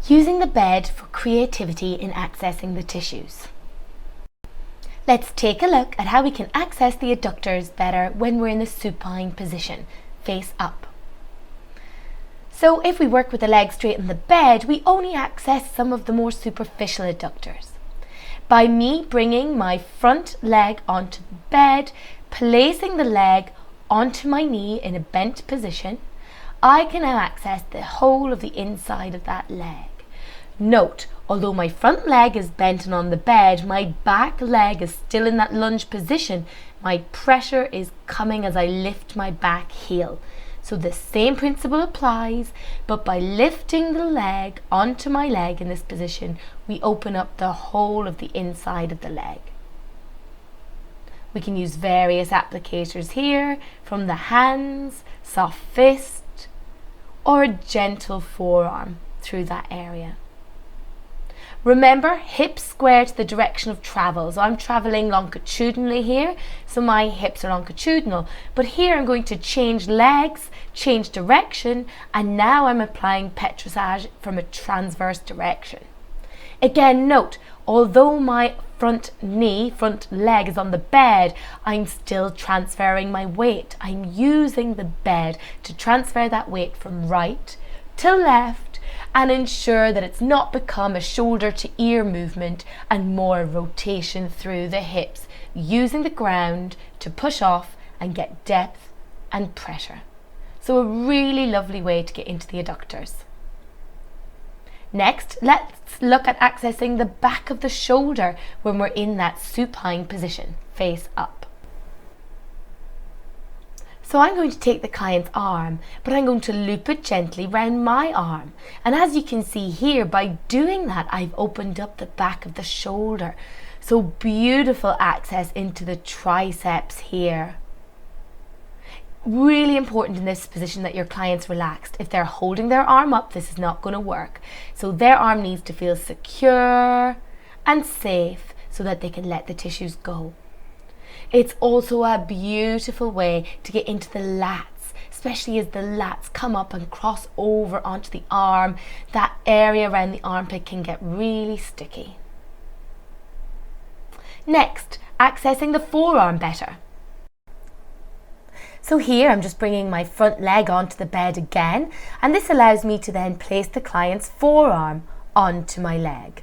Using the bed for creativity in accessing the tissues. Let's take a look at how we can access the adductors better when we're in the supine position, face up. So if we work with the legs straight in the bed, we only access some of the more superficial adductors. By me bringing my front leg onto the bed, placing the leg onto my knee in a bent position, I can now access the whole of the inside of that leg. Note, although my front leg is bent and on the bed, my back leg is still in that lunge position. My pressure is coming as I lift my back heel. So the same principle applies, but by lifting the leg onto my leg in this position, we open up the whole of the inside of the leg. We can use various applicators here, from the hands, soft fist, or a gentle forearm through that area. Remember, hips square to the direction of travel. So I'm traveling longitudinally here, so my hips are longitudinal. But here I'm going to change legs, change direction, and now I'm applying petrissage from a transverse direction. Again, note, although my front leg is on the bed, I'm still transferring my weight. I'm using the bed to transfer that weight from right to left and ensure that it's not become a shoulder to ear movement and more rotation through the hips, using the ground to push off and get depth and pressure. So a really lovely way to get into the adductors. Next, let's look at accessing the back of the shoulder when we're in that supine position, face up. So I'm going to take the client's arm, but I'm going to loop it gently round my arm. And as you can see here, by doing that, I've opened up the back of the shoulder. So beautiful access into the triceps here. Really important in this position that your client's relaxed. If they're holding their arm up, this is not going to work. So their arm needs to feel secure and safe so that they can let the tissues go. It's also a beautiful way to get into the lats, especially as the lats come up and cross over onto the arm. That area around the armpit can get really sticky. Next, accessing the forearm better. So here I'm just bringing my front leg onto the bed again, and this allows me to then place the client's forearm onto my leg.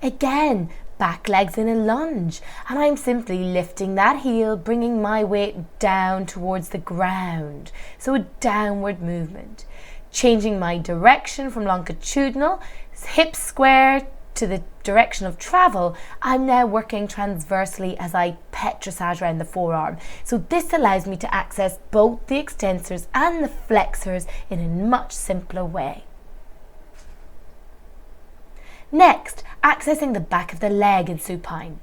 Again, back leg's in a lunge, and I'm simply lifting that heel, bringing my weight down towards the ground. So a downward movement. Changing my direction from longitudinal, hips square to the direction of travel, I'm now working transversely as I petrissage around the forearm. So this allows me to access both the extensors and the flexors in a much simpler way. Next, accessing the back of the leg in supine.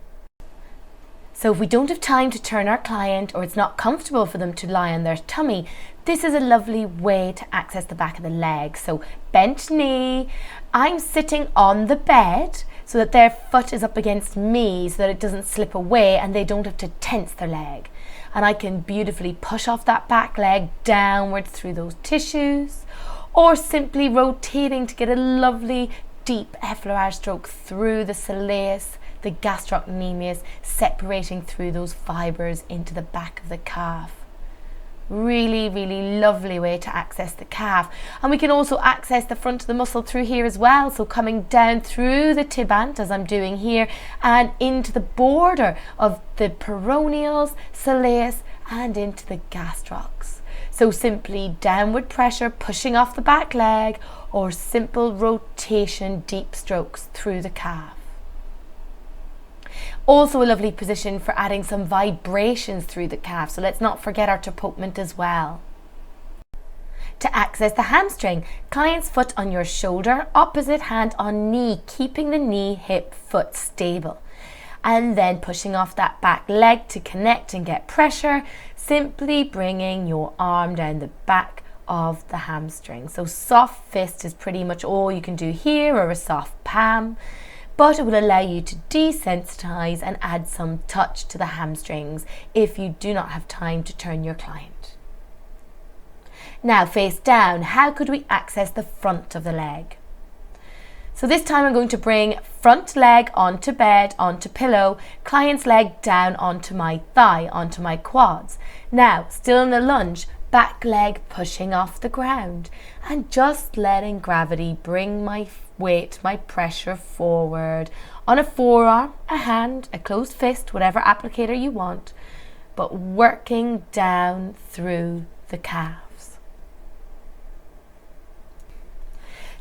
So if we don't have time to turn our client, or it's not comfortable for them to lie on their tummy, this is a lovely way to access the back of the leg. So bent knee, I'm sitting on the bed so that their foot is up against me so that it doesn't slip away and they don't have to tense their leg. And I can beautifully push off that back leg downwards through those tissues, or simply rotating to get a lovely deep effleurage stroke through the soleus, the gastrocnemius, separating through those fibers into the back of the calf. Really, really lovely way to access the calf. And we can also access the front of the muscle through here as well. So coming down through the tibant, as I'm doing here, and into the border of the peroneals, soleus, and into the gastrocs. So simply downward pressure, pushing off the back leg, or simple rotation, deep strokes through the calf. Also a lovely position for adding some vibrations through the calf, so let's not forget our trepotment as well. To access the hamstring, client's foot on your shoulder, opposite hand on knee, keeping the knee, hip, foot stable. And then pushing off that back leg to connect and get pressure, simply bringing your arm down the back of the hamstring. So soft fist is pretty much all you can do here, or a soft palm, but it will allow you to desensitize and add some touch to the hamstrings if you do not have time to turn your client. Now face down, how could we access the front of the leg? So this time I'm going to bring front leg onto bed, onto pillow, client's leg down onto my thigh, onto my quads. Now, still in the lunge, back leg pushing off the ground and just letting gravity bring my weight, my pressure forward on a forearm, a hand, a closed fist, whatever applicator you want, but working down through the calves.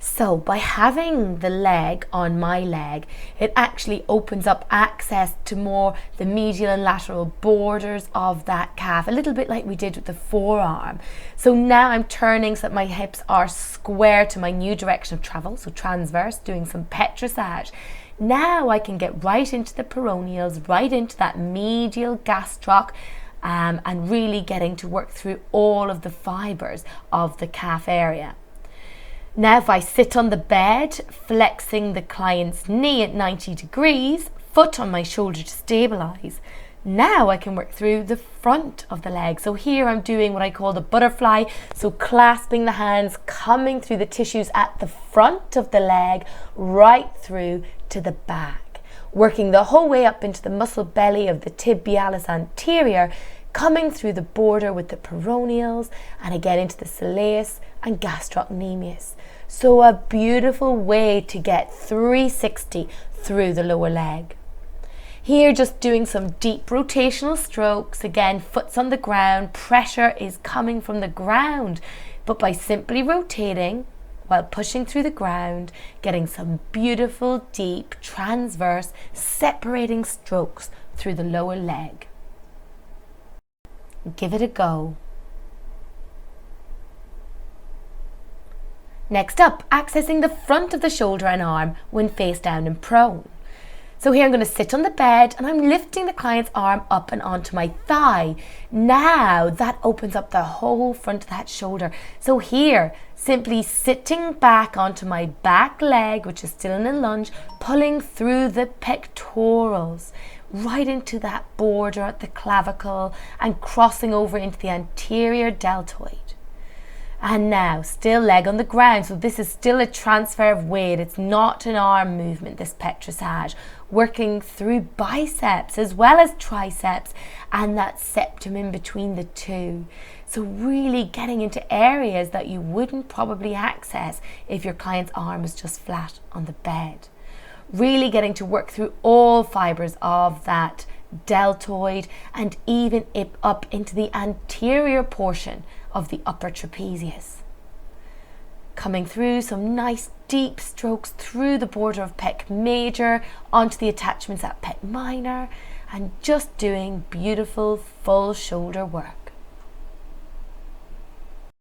So by having the leg on my leg, it actually opens up access to more the medial and lateral borders of that calf, a little bit like we did with the forearm. So now I'm turning so that my hips are square to my new direction of travel, so transverse, doing some petrissage. Now I can get right into the peroneals, right into that medial gastroc, and really getting to work through all of the fibers of the calf area. Now if I sit on the bed, flexing the client's knee at 90 degrees, foot on my shoulder to stabilize, now I can work through the front of the leg. So here I'm doing what I call the butterfly, so clasping the hands, coming through the tissues at the front of the leg, right through to the back, working the whole way up into the muscle belly of the tibialis anterior, coming through the border with the peroneals and again into the soleus and gastrocnemius. So a beautiful way to get 360 through the lower leg. Here just doing some deep rotational strokes. Again, foot's on the ground, pressure is coming from the ground, but by simply rotating while pushing through the ground, getting some beautiful deep transverse separating strokes through the lower leg. Give it a go. Next up, accessing the front of the shoulder and arm when face down and prone. So here I'm going to sit on the bed and I'm lifting the client's arm up and onto my thigh. Now that opens up the whole front of that shoulder. So here, simply sitting back onto my back leg, which is still in a lunge, pulling through the pectorals, right into that border at the clavicle and crossing over into the anterior deltoid. And now, still leg on the ground, so this is still a transfer of weight. It's not an arm movement, this petrissage. Working through biceps as well as triceps and that septum in between the two. So really getting into areas that you wouldn't probably access if your client's arm was just flat on the bed. Really getting to work through all fibers of that deltoid and even up into the anterior portion of the upper trapezius. Coming through some nice deep strokes through the border of pec major onto the attachments at pec minor and just doing beautiful full shoulder work.